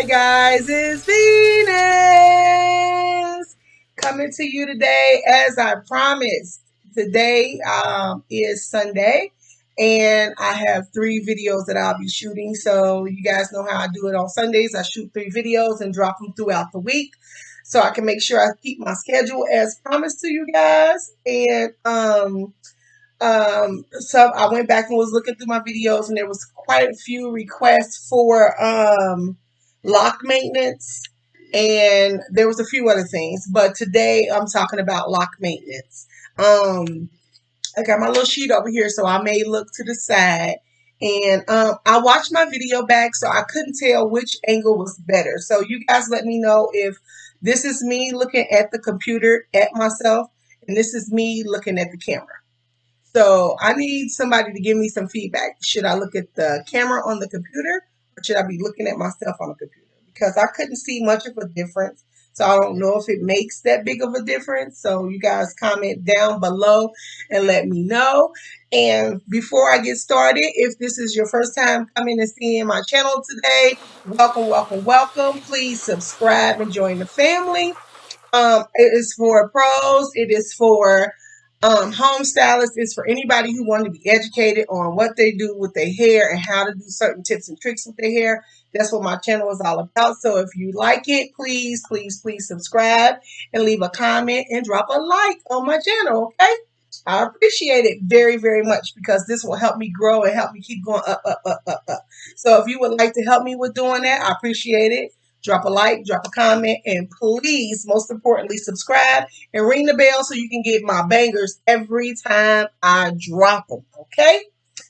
guys, it's Venus coming to you today as I promised. Today is Sunday and I have 3 videos that I'll be shooting. So you guys know how I do it on Sundays. I shoot 3 videos and drop them throughout the week so I can make sure I keep my schedule as promised to you guys. And so I went back and was looking through my videos, and there was quite a few requests for lock maintenance, and there was a few other things. But today I'm talking about lock maintenance. I got my little sheet over here, so I may look to the side. And I watched my video back, so I couldn't tell which angle was better. So you guys let me know if this is me looking at the computer at myself, and this is me looking at the camera. So I need somebody to give me some feedback. Should I look at the camera on the computer or should I be looking at myself on the computer? Because I couldn't see much of a difference. So I don't know if it makes that big of a difference. So you guys comment down below and let me know. And before I get started, if this is your first time coming and seeing my channel today, welcome, welcome, welcome. Please subscribe and join the family. It is for pros. It is for home stylists. It's for anybody who want to be educated on what they do with their hair and how to do certain tips and tricks with their hair. That's what my channel is all about. So if you like it, please, please, please subscribe and leave a comment and drop a like on my channel, okay? I appreciate it very, very much because this will help me grow and help me keep going up, up, up, up, up. So if you would like to help me with doing that, I appreciate it. Drop a like, drop a comment, and please, most importantly, subscribe and ring the bell so you can get my bangers every time I drop them, okay?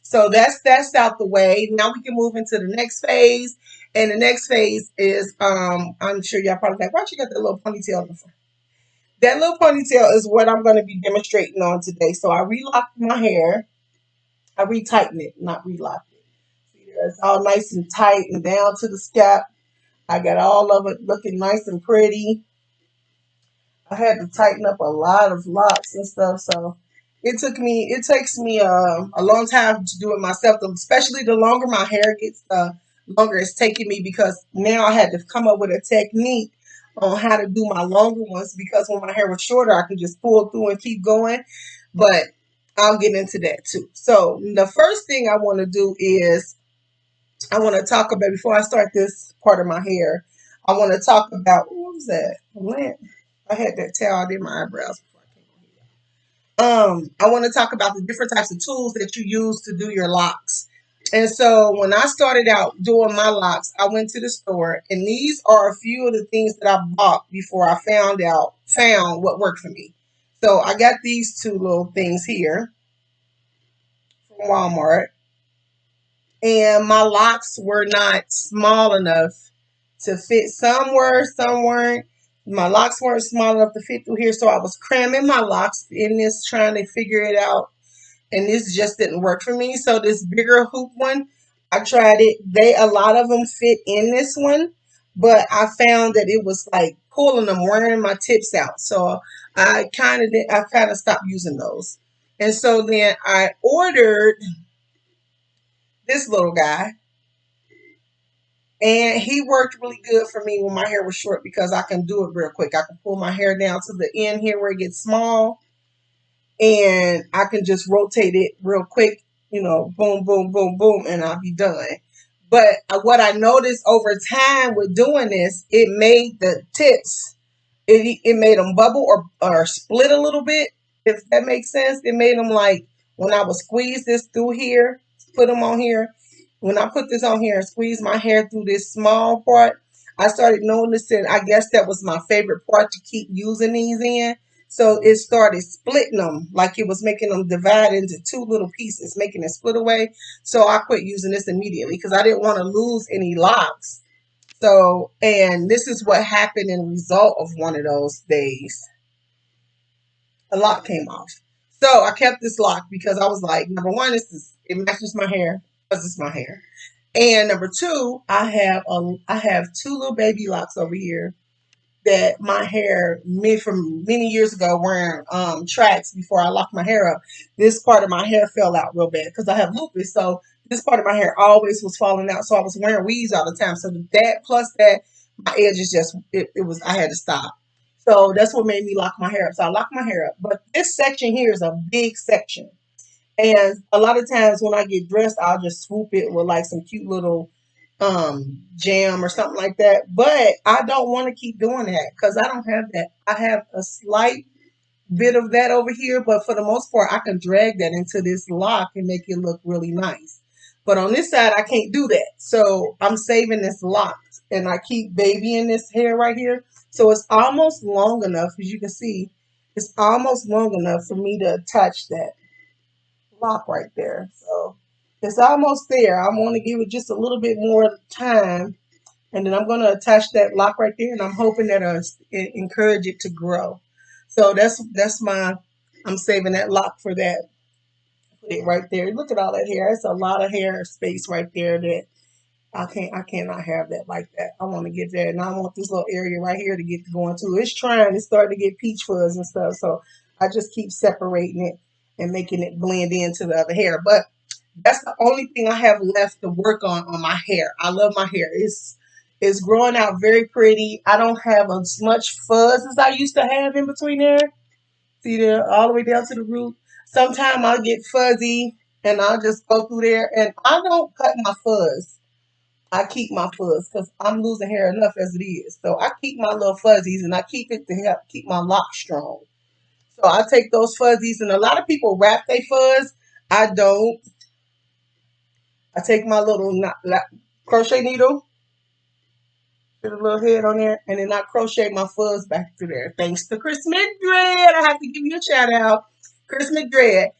So that's out the way. Now we can move into the next phase. And the next phase is, I'm sure y'all probably like, why you got that little ponytail in the front? That little ponytail is what I'm going to be demonstrating on today. So I relocked my hair. I retightened it, not relocked it. See there, it's all nice and tight and down to the scalp. I got all of it looking nice and pretty. I had to tighten up a lot of locks and stuff, so it takes me a long time to do it myself. Especially the longer my hair gets, the longer it's taking me because now I had to come up with a technique on how to do my longer ones because when my hair was shorter, I could just pull through and keep going. But I'll get into that too. So the first thing I want to do is I want to talk about, before I start this part of my hair, I want to talk about, what was that? Lint. I had that towel, I did my eyebrows before I came on here. I want to talk about the different types of tools that you use to do your locks. And so when I started out doing my locks, I went to the store, and these are a few of the things that I bought before I found what worked for me. So I got these 2 little things here from Walmart. And my locks were not small enough to fit. Some were, some weren't. My locks weren't small enough to fit through here, so I was cramming my locks in this, trying to figure it out, and this just didn't work for me. So this bigger hoop one, I tried it. A lot of them fit in this one, but I found that it was like pulling them, wearing my tips out. So I kind of stopped using those. And so then I ordered this little guy. And he worked really good for me when my hair was short because I can do it real quick. I can pull my hair down to the end here where it gets small, and I can just rotate it real quick, boom, boom, boom, boom, and I'll be done. But what I noticed over time with doing this, it made the tips, it made them bubble or split a little bit, if that makes sense. It made them like, when I would squeeze this through here, put them on here, when I put this on here and squeeze my hair through this small part, I started noticing, I guess that was my favorite part to keep using these in. So it started splitting them, like it was making them divide into 2 little pieces, making it split away. So I quit using this immediately because I didn't want to lose any locks. So, and this is what happened in result of one of those days. A lock came off. So I kept this lock because I was like, number one, it matches my hair because it's my hair. And number 2, I have 2 little baby locks over here that my hair from many years ago, wearing tracks before I locked my hair up. This part of my hair fell out real bad because I have lupus. So this part of my hair always was falling out, so I was wearing weaves all the time. So that plus that, my edges just it was I had to stop. So that's what made me lock my hair up. So I locked my hair up. But this section here is a big section. And a lot of times when I get dressed, I'll just swoop it with like some cute little jam or something like that. But I don't want to keep doing that because I don't have that. I have a slight bit of that over here, but for the most part, I can drag that into this lock and make it look really nice. But on this side, I can't do that. So I'm saving this lock and I keep babying this hair right here. So it's almost long enough, as you can see, it's almost long enough for me to attach that lock right there. So it's almost there. I want to give it just a little bit more time, and then I'm going to attach that lock right there, and I'm hoping that encourage it to grow. So that's my, I'm saving that lock for that. Put it right there. Look at all that hair. It's a lot of hair space right there that I cannot have that like that. I want to get that, and I want this little area right here to get going too. It's starting to get peach fuzz and stuff, so I just keep separating it and making it blend into the other hair. But that's the only thing I have left to work on my hair. I love my hair. It's growing out very pretty. I don't have as much fuzz as I used to have in between there. See there, all the way down to the root. Sometimes I'll get fuzzy and I'll just go through there, and I don't cut my fuzz. I keep my fuzz because I'm losing hair enough as it is. So I keep my little fuzzies and I keep it to help keep my locks strong. So I take those fuzzies, and a lot of people wrap their fuzz. I don't. I take my little crochet needle, put a little head on there, and then I crochet my fuzz back through there. Thanks to Chris McDread. I have to give you a shout out. Chris McDread.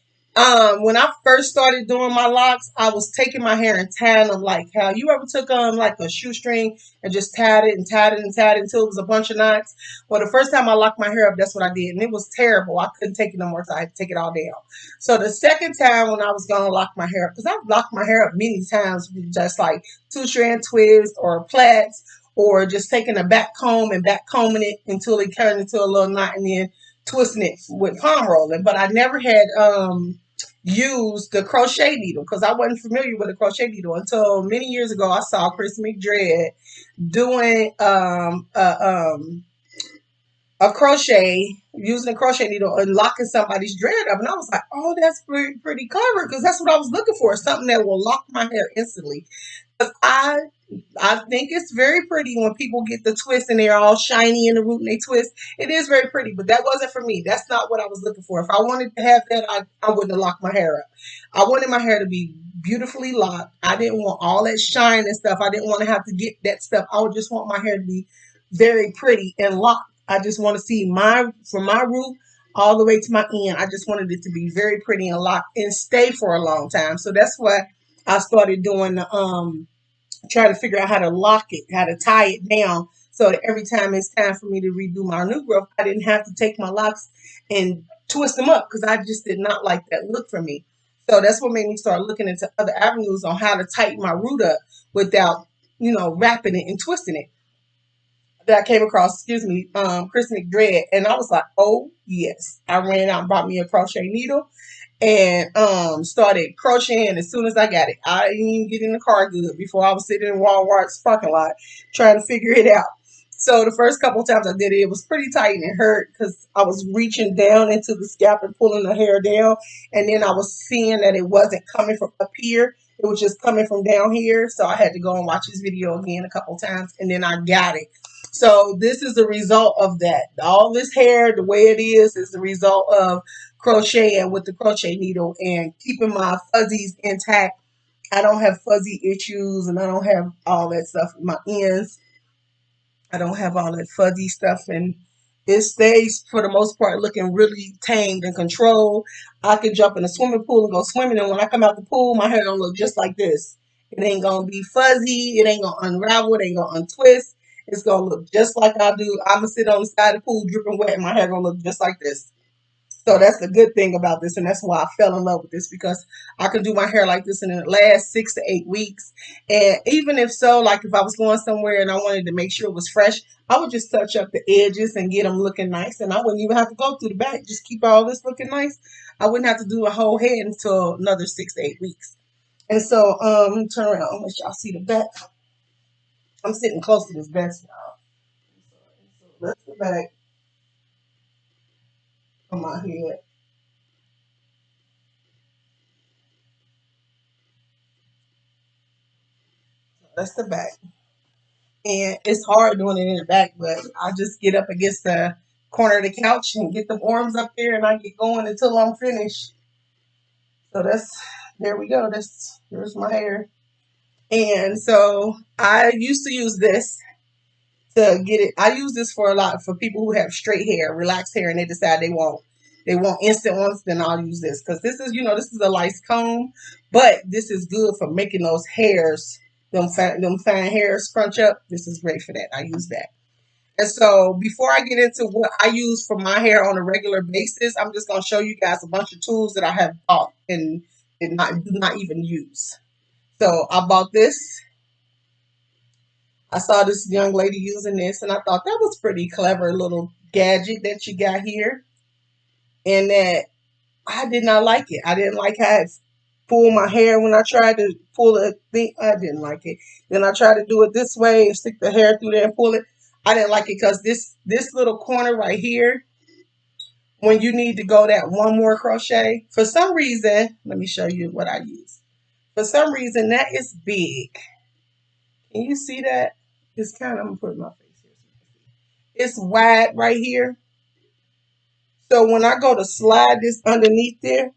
When I first started doing my locks, I was taking my hair and tying them like how you ever took like a shoestring and just tied it and tied it and tied it until it was a bunch of knots. Well, the first time I locked my hair up, that's what I did, and it was terrible. I couldn't take it no more, so I had to take it all down. So the second time when I was gonna lock my hair up, because I've locked my hair up many times with just like two strand twists or plaits, or just taking a back comb and back combing it until it turned into a little knot, and then twisting it with palm rolling. But I never had used the crochet needle because I wasn't familiar with a crochet needle until many years ago. I saw Chris McDread doing a crochet, using a crochet needle and locking somebody's dread up, and I was like, oh, that's pretty clever, because that's what I was looking for, something that will lock my hair instantly. Because I think it's very pretty when people get the twist and they're all shiny in the root and they twist. It is very pretty, but that wasn't for me. That's not what I was looking for. If I wanted to have that, I wouldn't have locked my hair up. I wanted my hair to be beautifully locked. I didn't want all that shine and stuff. I didn't want to have to get that stuff. I would just want my hair to be very pretty and locked. I just want to see from my root all the way to my end. I just wanted it to be very pretty and locked and stay for a long time. So that's why I started doing the trying to figure out how to lock it, how to tie it down, so that every time it's time for me to redo my new growth, I didn't have to take my locks and twist them up, because I just did not like that look for me. So that's what made me start looking into other avenues on how to tighten my root up without, wrapping it and twisting it. That I came across, Chris McDread, and I was like, oh yes. I ran out and bought me a crochet needle and started crocheting as soon as I got it. I didn't even get in the car good before I was sitting in Walmart's parking lot trying to figure it out. So the first couple of times I did it, it was pretty tight and it hurt because I was reaching down into the scalp and pulling the hair down, and then I was seeing that it wasn't coming from up here. It was just coming from down here. So I had to go and watch this video again a couple of times, and then I got it. So this is the result of that. All this hair, the way it is the result of crocheting with the crochet needle and keeping my fuzzies intact. I don't have fuzzy issues, and I don't have all that stuff in my ends. I don't have all that fuzzy stuff, and it stays for the most part looking really tamed and controlled. I can jump in a swimming pool and go swimming, and when I come out the pool, my hair gonna look just like this. It ain't gonna be fuzzy. It ain't gonna unravel. It ain't gonna untwist. It's gonna look just like I do. I'm gonna sit on the side of the pool dripping wet, and my hair gonna look just like this. So that's the good thing about this, and that's why I fell in love with this, because I can do my hair like this in the last 6 to 8 weeks. And even if so, like if I was going somewhere and I wanted to make sure it was fresh, I would just touch up the edges and get them looking nice, and I wouldn't even have to go through the back. Just keep all this looking nice. I wouldn't have to do a whole head until another 6 to 8 weeks. And so, turn around. I'll let y'all see the back. I'm sitting close to this desk, y'all. So that's the back of my head. That's the back. And it's hard doing it in the back, but I just get up against the corner of the couch and get the arms up there and I get going until I'm finished. So there we go. There's my hair. And so I used to use this to get it. I use this for a lot for people who have straight hair, relaxed hair, and they decide they want instant ones. Then I'll use this because this is a lice comb, but this is good for making those hairs, them fine hairs crunch up. This is great for that. I use that. And so before I get into what I use for my hair on a regular basis, I'm just gonna show you guys a bunch of tools that I have bought and do not even use. So I bought this. I saw this young lady using this and I thought that was pretty clever little gadget that you got here. And that I did not like it. I didn't like how it pulled my hair when I tried to pull the thing. I didn't like it. Then I tried to do it this way and stick the hair through there and pull it. I didn't like it because this little corner right here, when you need to go that one more crochet, for some reason, let me show you what I use. For some reason, that is big. Can you see that? It's kind of, I'm gonna put my face here. It's wide right here. So when I go to slide this underneath there,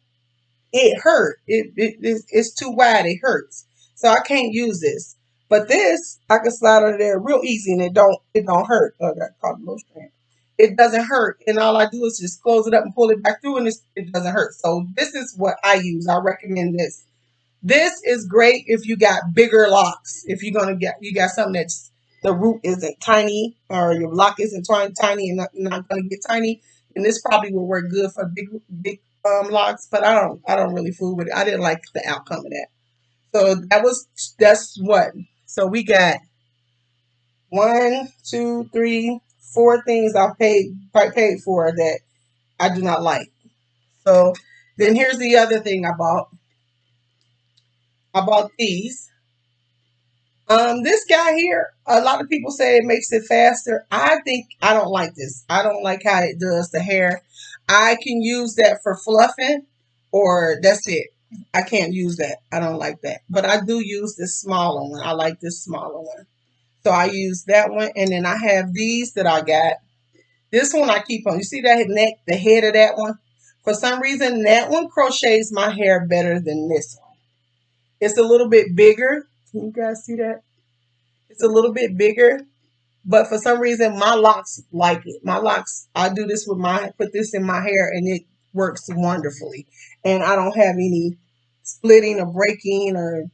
it hurt. It's too wide. It hurts. So I can't use this. But this, I can slide under there real easy and it don't hurt. Oh, I got caught a little strand. It doesn't hurt. And all I do is just close it up and pull it back through and it doesn't hurt. So this is what I use. I recommend this. This is great if you got bigger locks. If you got something that's the root isn't tiny or your lock isn't tiny and not gonna get tiny, and this probably will work good for big locks. But I don't really fool with it. I didn't like the outcome of that. So that's what. So we got 1, 2, 3, 4 things I paid for that I do not like. So then here's the other thing I bought. I bought these. This guy here, a lot of people say it makes it faster. I think I don't like this. I don't like how it does the hair. I can use that for fluffing, or that's it. I can't use that. I don't like that. But I do use this smaller one. I like this smaller one. So I use that one. And then I have these that I got. This one I keep on. You see that neck, the head of that one? For some reason, that one crochets my hair better than this one. It's a little bit bigger. Can you guys see that? It's a little bit bigger, but for some reason my locks like it. My locks, I do this put this in my hair and it works wonderfully. And I don't have any splitting or breaking or,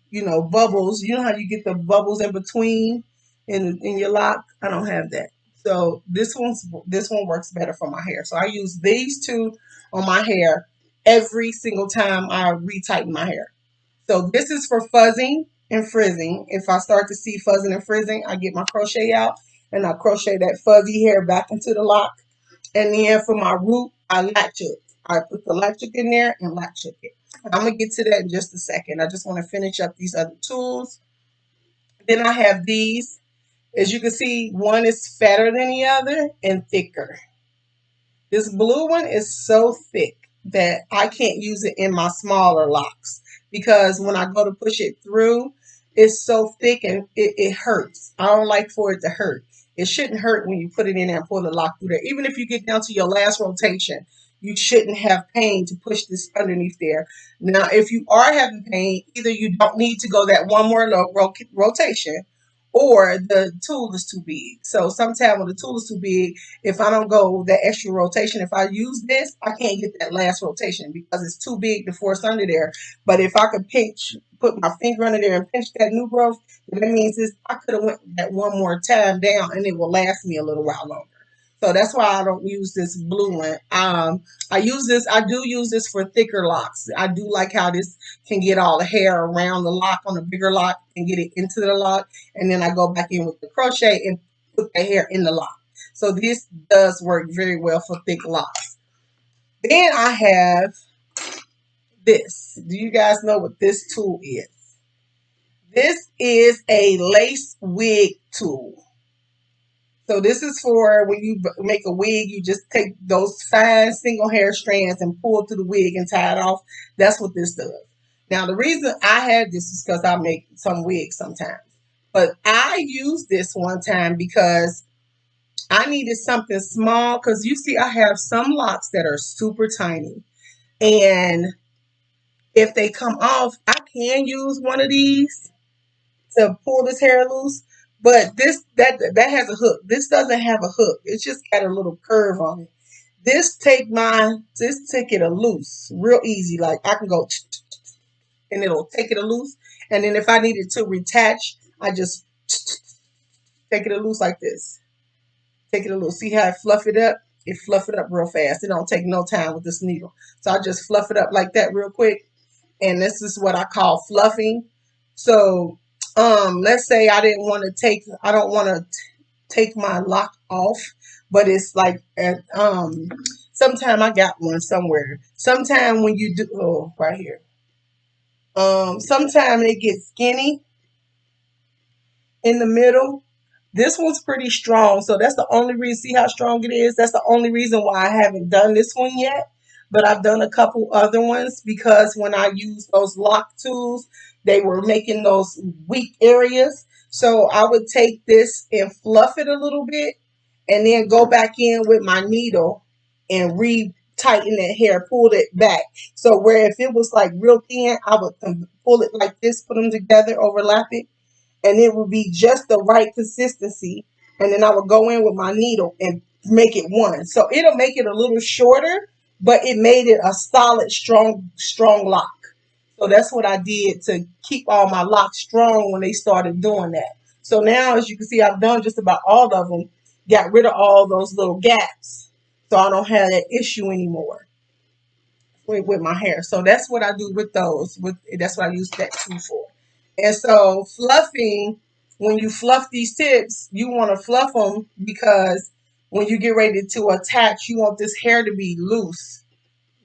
bubbles. You know how you get the bubbles in between in your lock? I don't have that. So this one works better for my hair. So I use these two on my hair every single time I retighten my hair. So this is for fuzzing and frizzing. If I start to see fuzzing and frizzing, I get my crochet out and I crochet that fuzzy hair back into the lock. And then for my root, I latch hook. I put the latch hook in there and latch hook it. I'm going to get to that in just a second. I just want to finish up these other tools. Then I have these. As you can see, one is fatter than the other and thicker. This blue one is so thick that I can't use it in my smaller locks because when I go to push it through, it's so thick and it hurts. I don't like for it to hurt. It shouldn't hurt when you put it in there and pull the lock through there. Even if you get down to your last rotation, you shouldn't have pain to push this underneath there. Now, if you are having pain, either you don't need to go that one more rotation or the tool is too big. So sometimes when the tool is too big, if I don't go that extra rotation, if I use this, I can't get that last rotation because it's too big to force under there. But if I could put my finger under there and pinch that new growth, then that means I could have went that one more time down and it will last me a little while longer. So that's why I don't use this blue one. I do use this for thicker locks. I do like how this can get all the hair around the lock on a bigger lock and get it into the lock. And then I go back in with the crochet and put the hair in the lock. So this does work very well for thick locks. Then I have this. Do you guys know what this tool is? This is a lace wig tool. So this is for when you make a wig, you just take those fine single hair strands and pull through the wig and tie it off. That's what this does. Now the reason I had this is because I make some wigs sometimes. But I used this one time because I needed something small because you see I have some locks that are super tiny. And if they come off, I can use one of these to pull this hair loose. But that has a hook. This doesn't have a hook. It's just got a little curve on it. This take it a loose real easy. Like I can go and it'll take it a loose. And then if I needed to retach, I just take it a loose like this. Take it a little. See how I fluff it up? It fluff it up real fast. It don't take no time with this needle. So I just fluff it up like that real quick. And this is what I call fluffing. So let's say I don't want to take my lock off, but it's like sometime I got one somewhere. Sometime when you do right here. Sometime it gets skinny in the middle. This one's pretty strong, so that's the only reason. See how strong it is? That's the only reason why I haven't done this one yet. But I've done a couple other ones because when I used those lock tools, they were making those weak areas. So I would take this and fluff it a little bit and then go back in with my needle and re-tighten that hair, pull it back. So where if it was like real thin, I would pull it like this, put them together, overlap it, and it would be just the right consistency. And then I would go in with my needle and make it one. So it'll make it a little shorter, but it made it a solid, strong lock. So that's what I did to keep all my locks strong when they started doing that. So now, as you can see, I've done just about all of them, got rid of all those little gaps. So I don't have that issue anymore with my hair. So that's what I do with those. That's what I use that tool for. And so fluffing, when you fluff these tips, you want to fluff them because when you get ready to attach, you want this hair to be loose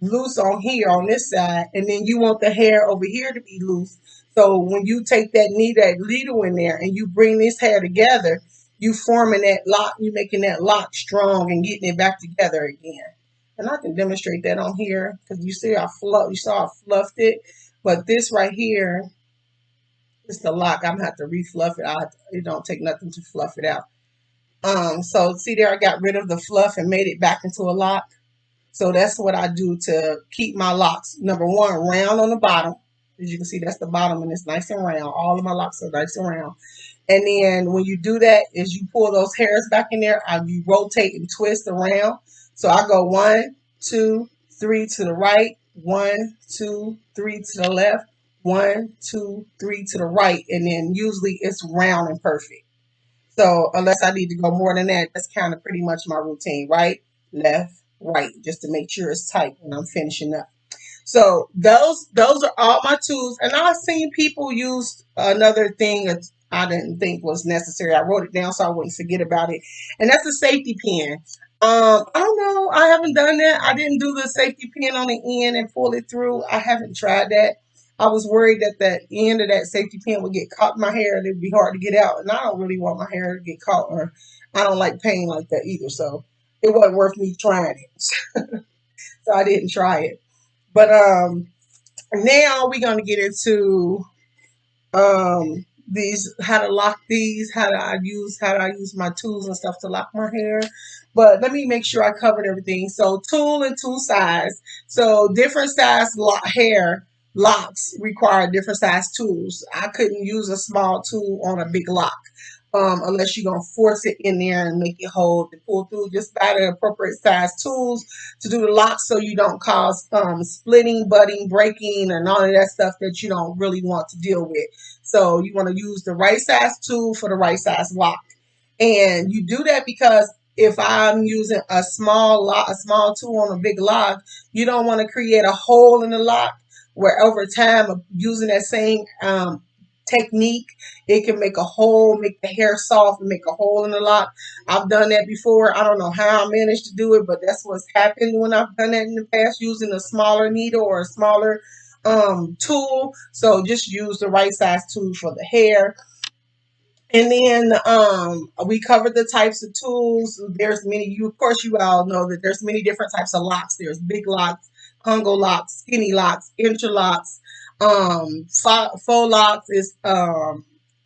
on here on this side, and then you want the hair over here to be loose. So when you take that needle in there and you bring this hair together, you forming that lock, you making that lock strong and getting it back together again. And I can demonstrate that on here because you saw I fluffed it, but this right here is the lock. I'm gonna have to refluff it. It don't take nothing to fluff it out. So see there, I got rid of the fluff and made it back into a lock. So that's what I do to keep my locks. Number one, round on the bottom. As you can see, that's the bottom and it's nice and round. All of my locks are nice and round. And then when you do that, is you pull those hairs back in there, you rotate and twist around. So I go 1, 2, 3 to the right, 1, 2, 3 to the left, 1, 2, 3 to the right. And then usually it's round and perfect. So unless I need to go more than that, that's kind of pretty much my routine. Right, left, right, just to make sure it's tight when I'm finishing up. So those are all my tools. And I've seen people use another thing that I didn't think was necessary. I wrote it down so I wouldn't forget about it. And that's a safety pin. I don't know. I haven't done that. I didn't do the safety pin on the end and pull it through. I haven't tried that. I was worried that the end of that safety pin would get caught in my hair and it would be hard to get out. And I don't really want my hair to get caught, or I don't like pain like that either. So it wasn't worth me trying it. So I didn't try it. But now we're gonna get into these, how to lock these, how do I use my tools and stuff to lock my hair. But let me make sure I covered everything. So tool and tool size. So different size hair locks require different size tools. I couldn't use a small tool on a big lock. Unless you're gonna force it in there and make it hold to pull through. Just buy the appropriate size tools to do the lock so you don't cause splitting, budding, breaking, and all of that stuff that you don't really want to deal with. So you want to use the right size tool for the right size lock. And you do that because if I'm using a small tool on a big lock, you don't want to create a hole in the lock where over time of using that same technique, it can make a hole, make the hair soft, and make a hole in the lock. I've done that before. I don't know how I managed to do it, but that's what's happened when I've done that in the past using a smaller needle or a smaller tool. So just use the right size tool for the hair. And then we covered the types of tools. There's many. You of course you all know that there's many different types of locks. There's big locks, Congo locks, skinny locks, interlocks, faux locks. Is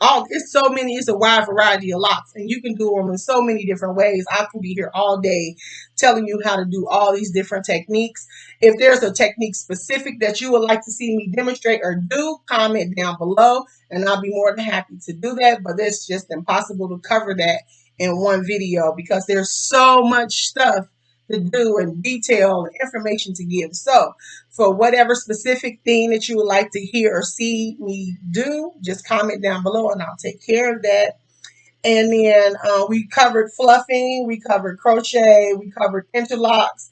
all it's so many. It's a wide variety of locks, and you can do them in so many different ways. I can be here all day telling you how to do all these different techniques. If there's a technique specific that you would like to see me demonstrate or do, comment down below and I'll be more than happy to do that. But it's just impossible to cover that in one video because there's so much stuff to do and detail and information to give. So for whatever specific thing that you would like to hear or see me do, just comment down below and I'll take care of that. And then we covered fluffing, we covered crochet, we covered interlocks,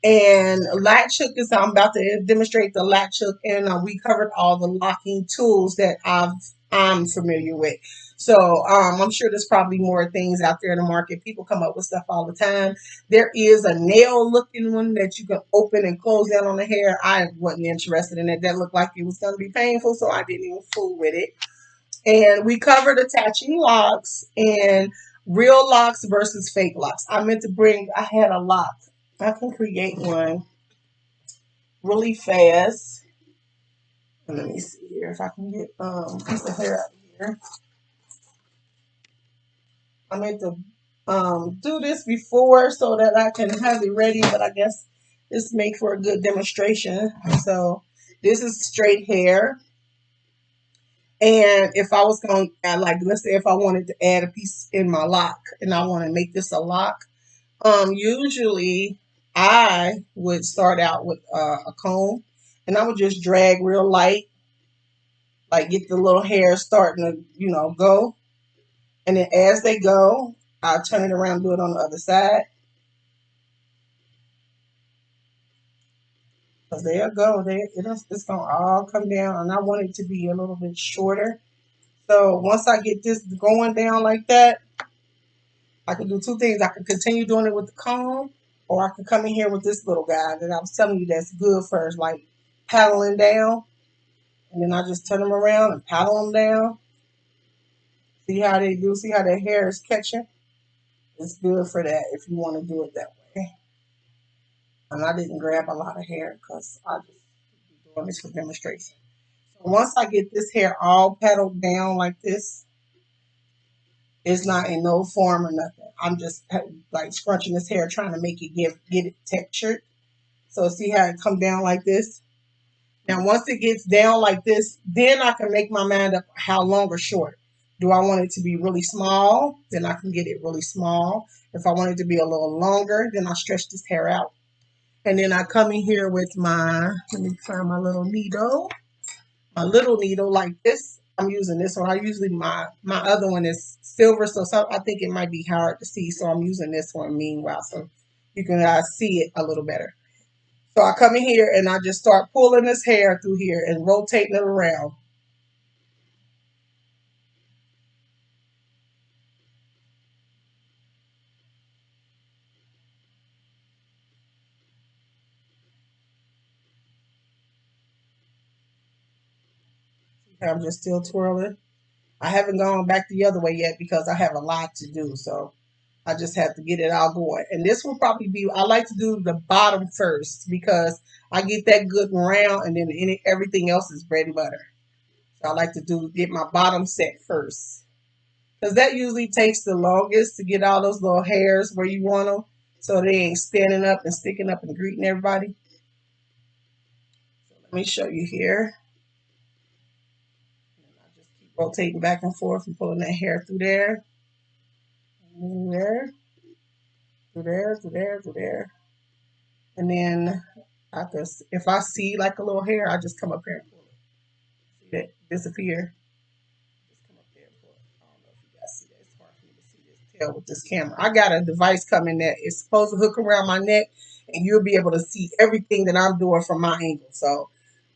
and latch hook is I'm about to demonstrate the latch hook, and we covered all the locking tools that I'm familiar with. So I'm sure there's probably more things out there in the market. People come up with stuff all the time. There is a nail looking one that you can open and close down on the hair. I wasn't interested in it. That looked like it was going to be painful, so I didn't even fool with it. And we covered attaching locks and real locks versus fake locks. I meant to bring, I had a lock. I can create one really fast. And let me see here if I can get a piece of hair out of here. I meant to do this before so that I can have it ready, but I guess this make for a good demonstration. So this is straight hair. And if I was going to add, like, let's say if I wanted to add a piece in my lock and I want to make this a lock, usually I would start out with a comb and I would just drag real light, like get the little hair starting to, go. And then as they go, I'll turn it around and do it on the other side. Because there go. It's going to all come down. And I want it to be a little bit shorter. So once I get this going down like that, I can do two things. I can continue doing it with the comb, or I can come in here with this little guy that I was telling you that's good for, like paddling down. And then I just turn them around and paddle them down. See how they do? See how their hair is catching? It's good for that if you want to do it that way. And I didn't grab a lot of hair because I just doing this for demonstration. So once I get this hair all paddled down like this, it's not in no form or nothing. I'm just like scrunching this hair, trying to make it get it textured. So see how it come down like this? Now, once it gets down like this, then I can make my mind up how long or short. Do I want it to be really small? Then I can get it really small. If I want it to be a little longer, then I stretch this hair out. And then I come in here with let me find my little needle. My little needle like this. I'm using this one. I usually, my other one is silver, so I think it might be hard to see. So I'm using this one meanwhile, so you can see it a little better. So I come in here and I just start pulling this hair through here and rotating it around. I'm just still twirling. I haven't gone back the other way yet because I have a lot to do. So I just have to get it all going. And this will probably be, I like to do the bottom first because I get that good and round and then everything else is bread and butter. So I like to get my bottom set first. Because that usually takes the longest to get all those little hairs where you want them. So they ain't standing up and sticking up and greeting everybody. So let me show you here. I just keep rotating back and forth and pulling that hair through there. And there. Through there, through there, through there. And then if I see like a little hair, I just come up here and pull it. See that disappear? Just come up there and pull it. I don't know if you guys see that. It's hard for me to see this tail with this camera. I got a device coming that is supposed to hook around my neck and you'll be able to see everything that I'm doing from my angle. So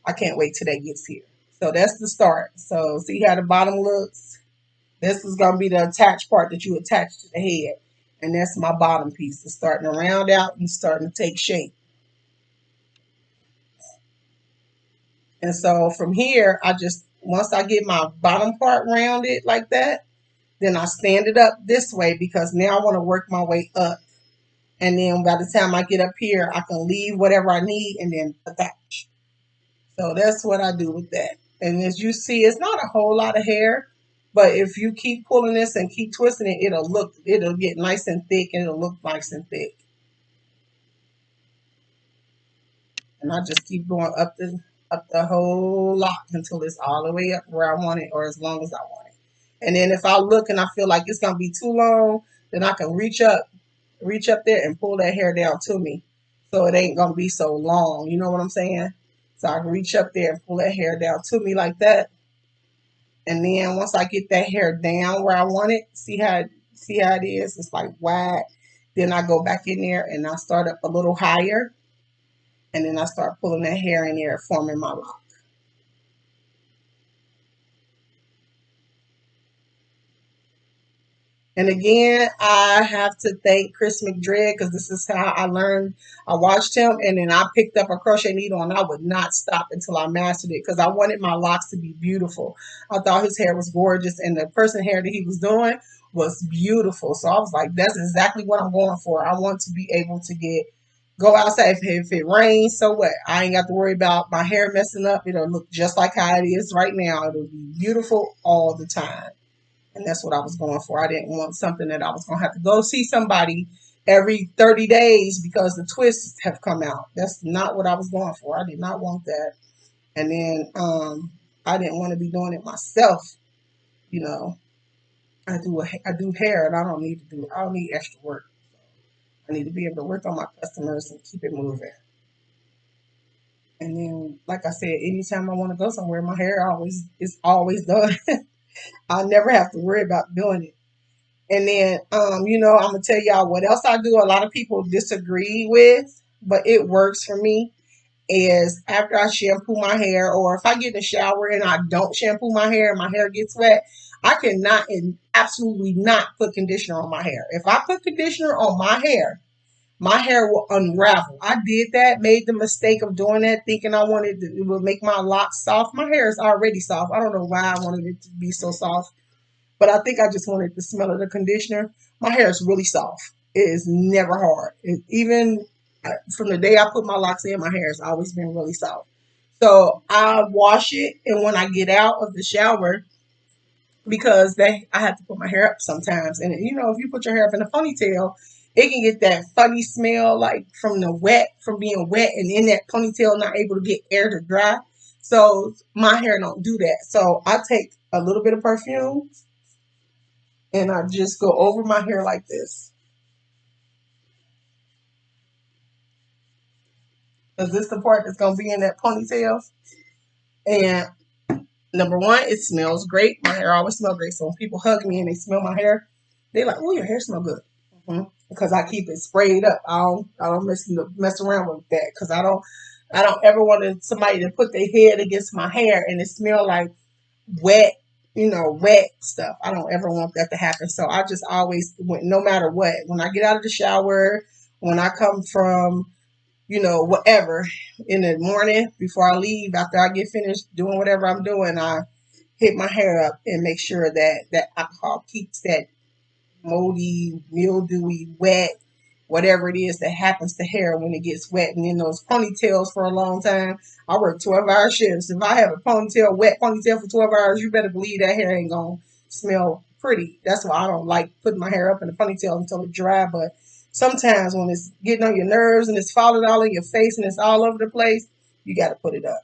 I can't wait till that gets here. So that's the start. So see how the bottom looks? This is going to be the attached part that you attach to the head. And that's my bottom piece. It's starting to round out and starting to take shape. And so from here, I just, once I get my bottom part rounded like that, then I stand it up this way because now I want to work my way up. And then by the time I get up here, I can leave whatever I need and then attach. So that's what I do with that. And as you see, it's not a whole lot of hair, but if you keep pulling this and keep twisting it, it'll get nice and thick and it'll look nice and thick. And I just keep going up the whole lock until it's all the way up where I want it or as long as I want it. And then if I look and I feel like it's gonna be too long, then I can reach up there and pull that hair down to me. So it ain't gonna be so long. You know what I'm saying? So I can reach up there and pull that hair down to me like that. And then once I get that hair down where I want it, see how it is? It's like wide. Then I go back in there and I start up a little higher and then I start pulling that hair in there, forming my lock. And again, I have to thank Chris McDred because this is how I learned. I watched him and then I picked up a crochet needle and I would not stop until I mastered it because I wanted my locks to be beautiful. I thought his hair was gorgeous and the person hair that he was doing was beautiful. So I was like, that's exactly what I'm going for. I want to be able to go outside. If it rains, so what? I ain't got to worry about my hair messing up. It'll look just like how it is right now. It'll be beautiful all the time. And that's what I was going for. I didn't want something that I was going to have to go see somebody every 30 days because the twists have come out. That's not what I was going for. I did not want that. And then I didn't want to be doing it myself. You know, I do hair and I don't need extra work. I need to be able to work on my customers and keep it moving. And then, like I said, anytime I want to go somewhere, my hair always is always done. I never have to worry about doing it. And then, I'm gonna tell y'all what else I do. A lot of people disagree with, but it works for me. Is after I shampoo my hair, or if I get in the shower and I don't shampoo my hair, and my hair gets wet, I cannot and absolutely not put conditioner on my hair. If I put conditioner on my hair will unravel. I did that, made the mistake of doing that, thinking it would make my locks soft. My hair is already soft. I don't know why I wanted it to be so soft. But I think I just wanted the smell of the conditioner. My hair is really soft. It is never hard. Even from the day I put my locks in, my hair has always been really soft. So I wash it, and when I get out of the shower, because I have to put my hair up sometimes, and if you put your hair up in a ponytail, it can get that funny smell like from being wet, and in that ponytail not able to get air to dry. So my hair don't do that. So I take a little bit of perfume and I just go over my hair like this. Because this is the part that's going to be in that ponytail. And number one, it smells great. My hair always smells great. So when people hug me and they smell my hair, they're like, "Oh, your hair smells good." Because I keep it sprayed up. I don't mess around with that because I don't ever want somebody to put their head against my hair and it smell like wet, wet stuff. I don't ever want that to happen. So I just always, no matter what, when I get out of the shower, when I come from, whatever, in the morning before I leave, after I get finished doing whatever I'm doing, I hit my hair up and make sure that that alcohol keeps that moldy, mildewy, wet, whatever it is that happens to hair when it gets wet and in those ponytails for a long time. I work 12-hour shifts. If I have a wet ponytail for 12 hours, you better believe that hair ain't going to smell pretty. That's why I don't like putting my hair up in a ponytail until it dry. But sometimes when it's getting on your nerves and it's falling all in your face and it's all over the place, you got to put it up.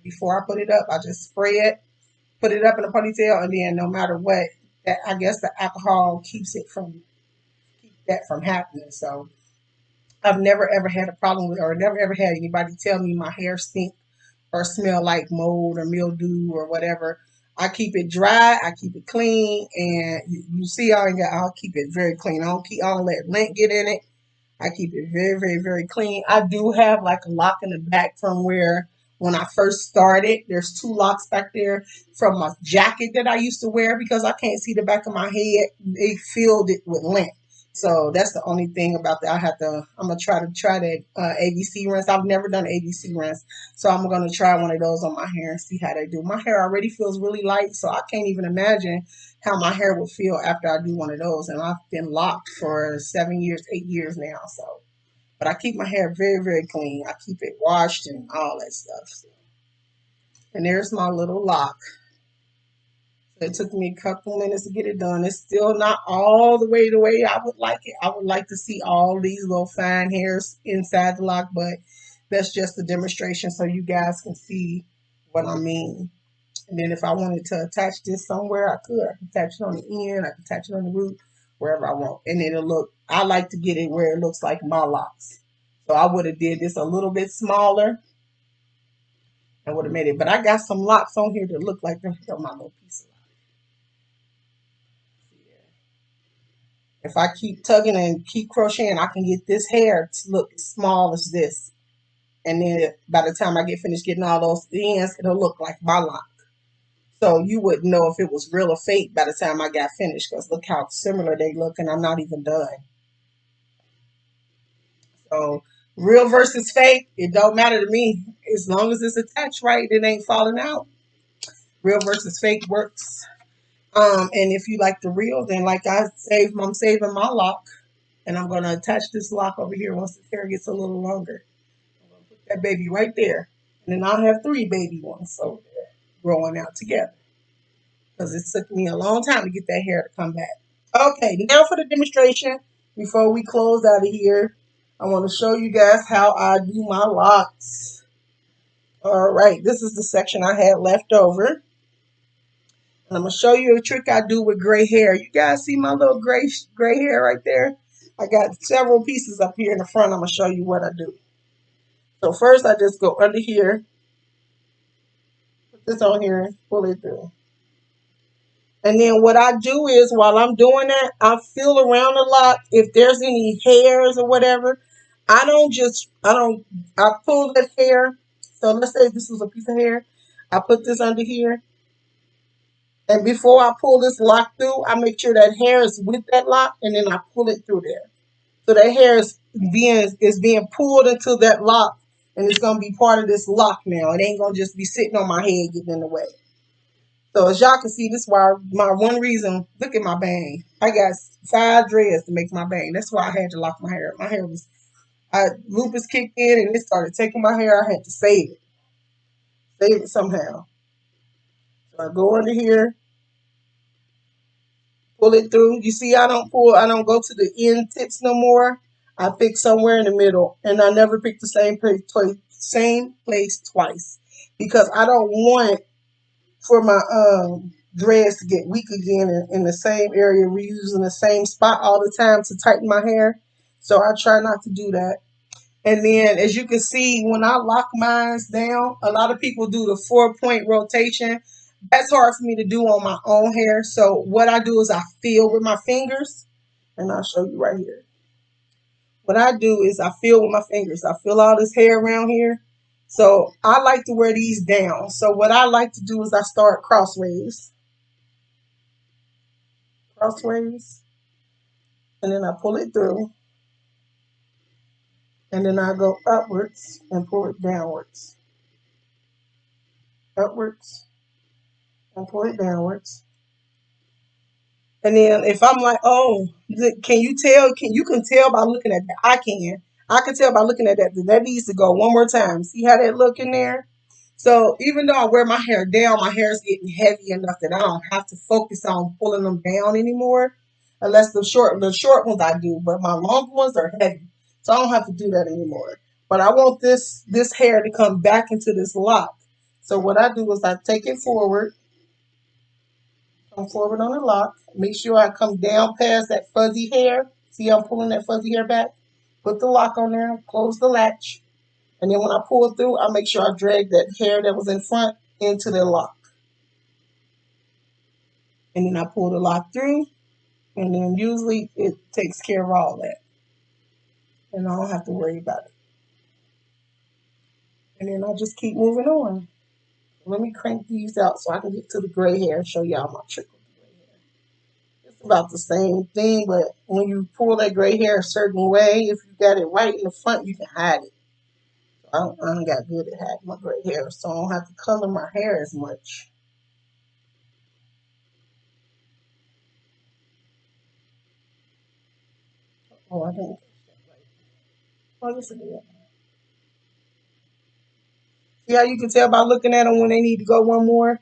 Before I put it up, I just spray it, put it up in a ponytail, and then no matter what, I guess the alcohol keep that from happening. So I've never ever had a problem with, or never ever had anybody tell me my hair stink or smell like mold or mildew or whatever. I keep it dry, I keep it clean, and you see, I'll keep it very clean. I don't let lint get in it. I keep it very, very, very clean. I do have like a lock in the back from where when I first started. There's two locks back there from my jacket that I used to wear because I can't see the back of my head. They filled it with lint. So that's the only thing about that. I'm gonna try that ABC rinse. I've never done ABC rinse, so I'm gonna try one of those on my hair and see how they do. My hair already feels really light, so I can't even imagine how my hair would feel after I do one of those. And I've been locked for 7 years, 8 years now. So, but I keep my hair very, very clean. I keep it washed and all that stuff. So. And there's my little lock. It took me a couple minutes to get it done. It's still not all the way I would like it. I would like to see all these little fine hairs inside the lock, but that's just a demonstration so you guys can see what I mean. And then if I wanted to attach this somewhere, I could. I could attach it on the end. I could attach it on the root, wherever I want. And it'll look, I like to get it where it looks like my locks. So I would have did this a little bit smaller and would have made it. But I got some locks on here that look like them on my little piece of lock. If I keep tugging and keep crocheting, I can get this hair to look as small as this. And then by the time I get finished getting all those ends, it'll look like my lock. So you wouldn't know if it was real or fake by the time I got finished, because look how similar they look and I'm not even done. So real versus fake, it don't matter to me. As long as it's attached right, it ain't falling out. Real versus fake works. And if you like the real, then like I'm saving my lock. And I'm going to attach this lock over here once the hair gets a little longer. I'm going to put that baby right there. And then I'll have 3 baby ones over there growing out together. Because it took me a long time to get that hair to come back. Okay, now for the demonstration. Before we close out of here, I want to show you guys how I do my locks. All right, this is the section I had left over. And I'm going to show you a trick I do with gray hair. You guys see my little gray hair right there? I got several pieces up here in the front. I'm going to show you what I do. So first I just go under here, put this on here, pull it through. And then what I do is while I'm doing that, I feel around a lot. If there's any hairs or whatever, I pull that hair. So let's say this was a piece of hair. I put this under here. And before I pull this lock through, I make sure that hair is with that lock, and then I pull it through there. So that hair is being pulled into that lock, and it's gonna be part of this lock now. It ain't gonna just be sitting on my head getting in the way. So as y'all can see, this is why my one reason. Look at my bang. I got 5 dreads to make my bang. That's why I had to lock my hair. My hair was lupus kicked in and it started taking my hair. I had to save it somehow. So I go under here, pull it through. You see, I don't go to the end tips no more. I pick somewhere in the middle, and I never pick the same place twice, because I don't want for my dreads to get weak again in the same area, reusing the same spot all the time to tighten my hair. So I try not to do that. And then, as you can see, when I lock mine down, a lot of people do the 4-point rotation. That's hard for me to do on my own hair. So what I do is I feel with my fingers, and I'll show you right here. What I do is I feel with my fingers. I feel all this hair around here. So I like to wear these down. So what I like to do is I start crossways, and then I pull it through, and then I go upwards and pull it downwards, upwards and pull it downwards. And then if I'm like, oh, can you tell? You can tell by looking at that. I can. I can tell by looking at that. That needs to go one more time. See how that look in there? So even though I wear my hair down, my hair is getting heavy enough that I don't have to focus on pulling them down anymore. Unless the short ones I do, but my long ones are heavy. So I don't have to do that anymore. But I want this hair to come back into this lock. So what I do is I take it forward. Come forward on the lock. Make sure I come down past that fuzzy hair. See, I'm pulling that fuzzy hair back. Put the lock on there. Close the latch. And then when I pull through, I make sure I drag that hair that was in front into the lock. And then I pull the lock through. And then usually it takes care of all that. And I don't have to worry about it. And then I just keep moving on. Let me crank these out so I can get to the gray hair and show y'all my trick with the gray hair. about the same thing, but when you pull that gray hair a certain way, if you got it right in the front, you can hide it. I don't got good at hiding my gray hair, so I don't have to color my hair as much. Oh, I didn't. Oh, yes, it is. See how you can tell by looking at them when they need to go one more?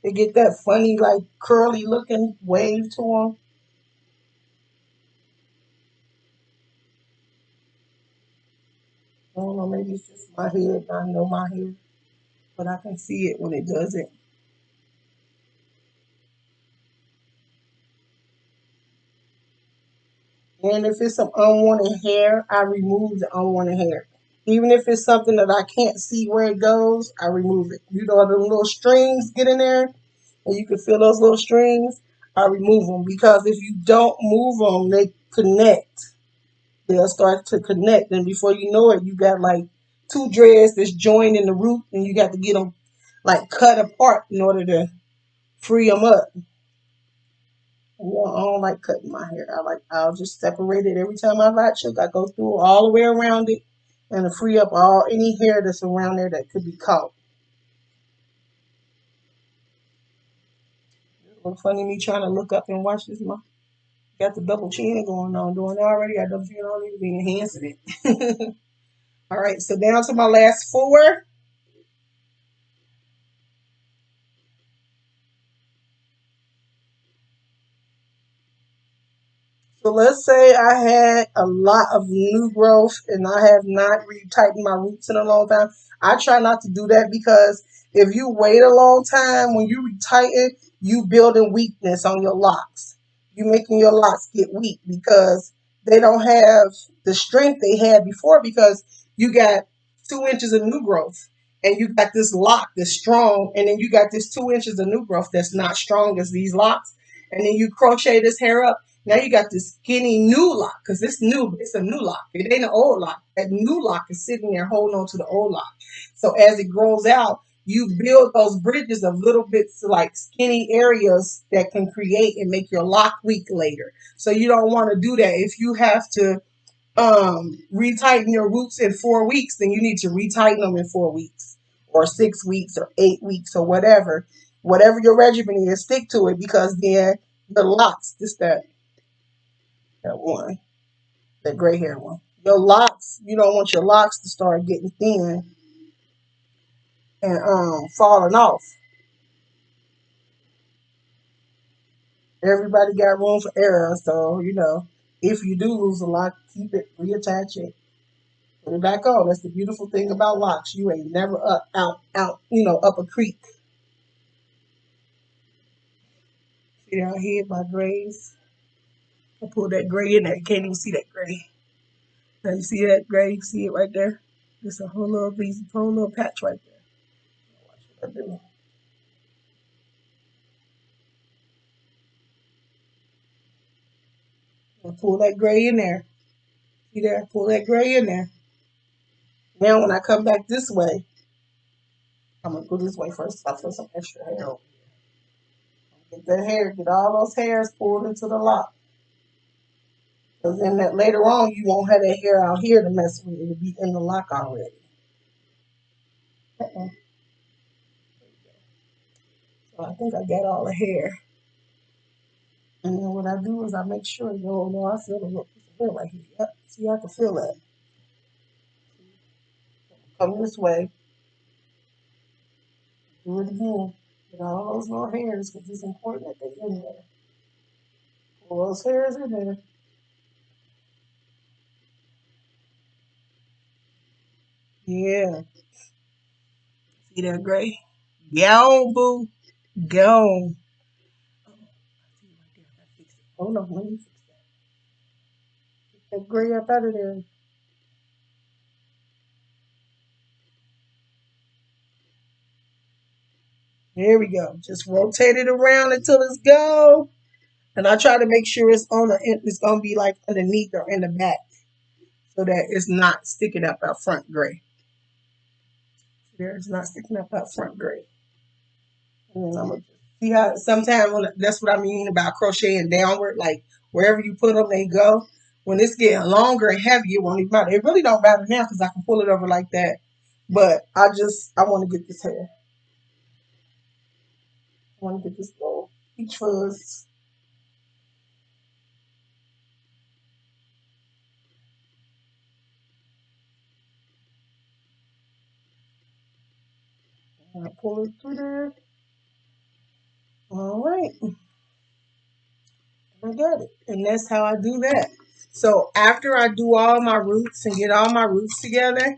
They get that funny, like curly looking wave to them. I don't know, maybe it's just my head. I know my hair, but I can see it when it does it. And if it's some unwanted hair, I remove the unwanted hair. Even if it's something that I can't see where it goes, I remove it. You know, the little strings get in there, and you can feel those little strings. I remove them because if you don't move them, they connect. They'll start to connect, and before you know it, you got like two dreads that's joined in the root, and you got to get them like cut apart in order to free them up. I don't like cutting my hair. I'll just separate it every time I latch hook. I go through all the way around it and to free up all any hair that's around there that could be caught. It's funny me trying to look up and watch this. My got the double chin going on. Doing it already. I double chin. I don't need to be enhancing it. All right. So down to my last four. So let's say I had a lot of new growth and I have not retightened my roots in a long time. I try not to do that because if you wait a long time, when you retighten, you building weakness on your locks. You making your locks get weak because they don't have the strength they had before because you got 2 inches of new growth and you got this lock that's strong and then you got this 2 inches of new growth that's not strong as these locks and then you crochet this hair up now you got this skinny new lock because it's new. It's a new lock. It ain't an old lock. That new lock is sitting there holding on to the old lock. So as it grows out, you build those bridges of little bits like skinny areas that can create and make your lock weak later. So you don't want to do that. If you have to retighten your roots in 4 weeks, then you need to retighten them in 4 weeks or 6 weeks or 8 weeks or whatever. Whatever your regimen is, stick to it because then the locks, just that one, that gray hair one. Your locks, you don't want your locks to start getting thin and falling off. Everybody got room for error, so if you do lose a lock, keep it, reattach it, put it back on. That's the beautiful thing about locks. You ain't never up, out, out, up a creek. See down here my grays. I pull that gray in there. You can't even see that gray. Now you see that gray? See it right there? Just a whole little piece, whole little patch right there. Watch what I do. I pull that gray in there. See there? Pull that gray in there. Now when I come back this way, I'm gonna go this way first. I put some extra hair. Get that hair, get all those hairs pulled into the lock. Because then that later on you won't have that hair out here to mess with. It'll be in the lock already. Uh-uh. So I think I got all the hair. And then what I do is I make sure, no, I feel a little piece of hair right here. Yep. See, I can feel that. Come this way, do it again. Get all those little hairs because it's important that they're in there. Pull those hairs in there. Yeah. See that gray? Gone, boo. Gone. Oh, I see it right there. I gotta fix it. Hold on, let me fix that. Get that gray up out of there. There we go. Just rotate it around until it's gone. And I try to make sure it's gonna be like underneath or in the back so that it's not sticking up out front gray. There, it's not sticking up out front gray. And then I'm gonna just See how sometimes that's what I mean about crocheting downward, like wherever you put them, they go. When it's getting longer and heavier, it won't even matter. It really don't matter now because I can pull it over like that. But I want to get this hair. I want to get this little peach fuzz. I'm gonna pull it through there. All right, I got it, and that's how I do that. So after I do all my roots and get all my roots together,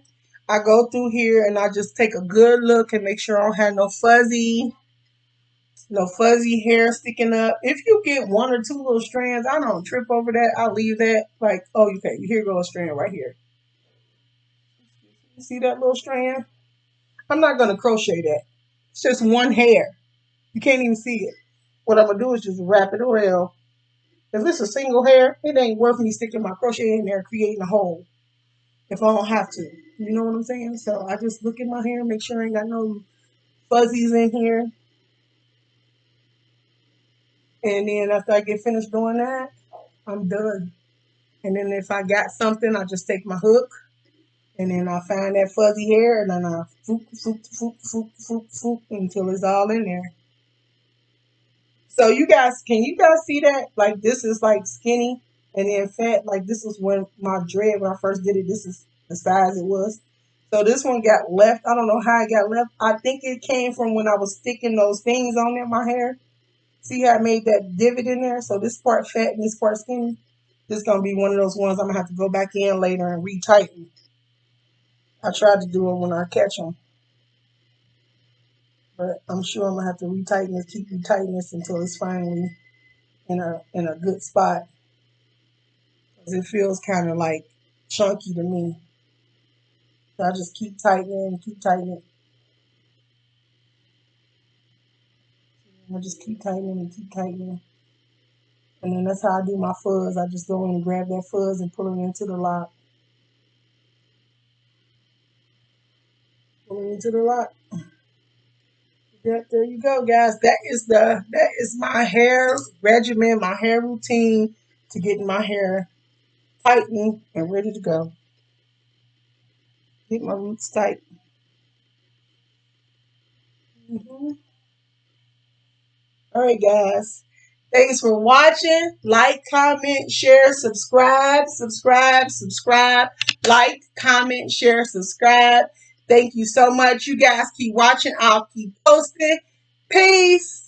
I go through here and I just take a good look and make sure I don't have no fuzzy hair sticking up. If you get one or two little strands, I don't trip over that. I'll leave that like, oh, okay, here goes a strand right here. You see that little strand? I'm not gonna crochet that. It's just one hair. You can't even see it. What I'm gonna do is just wrap it around. If it's a single hair, it ain't worth me sticking my crochet in there creating a hole if I don't have to. You know what I'm saying? So I just look at my hair, make sure I ain't got no fuzzies in here. And then after I get finished doing that, I'm done. And then if I got something, I just take my hook and then I find that fuzzy hair and then I foop until it's all in there. So can you guys see that? Like this is like skinny and then fat. Like this is when my dread, when I first did it, this is the size it was. So this one got left. I don't know how it got left. I think it came from when I was sticking those things on in my hair. See how I made that divot in there? So this part fat and this part skinny. This is going to be one of those ones I'm going to have to go back in later and retighten. I tried to do it when I catch them. But I'm sure I'm going to have to retighten this, keep retightening this until it's finally in a good spot. Because it feels kind of like chunky to me. So I just keep tightening, keep tightening. I just keep tightening and keep tightening. And then that's how I do my fuzz. I just go in and grab that fuzz and pull it into the lock. Pull it into the lock. Yep, there you go, guys. That is my hair regimen, my hair routine to get my hair tightened and ready to go. Get my roots tight. All right, guys. Thanks for watching. Like, comment, share, subscribe. Like, comment, share, subscribe. Thank you so much. You guys keep watching. I'll keep posting. Peace.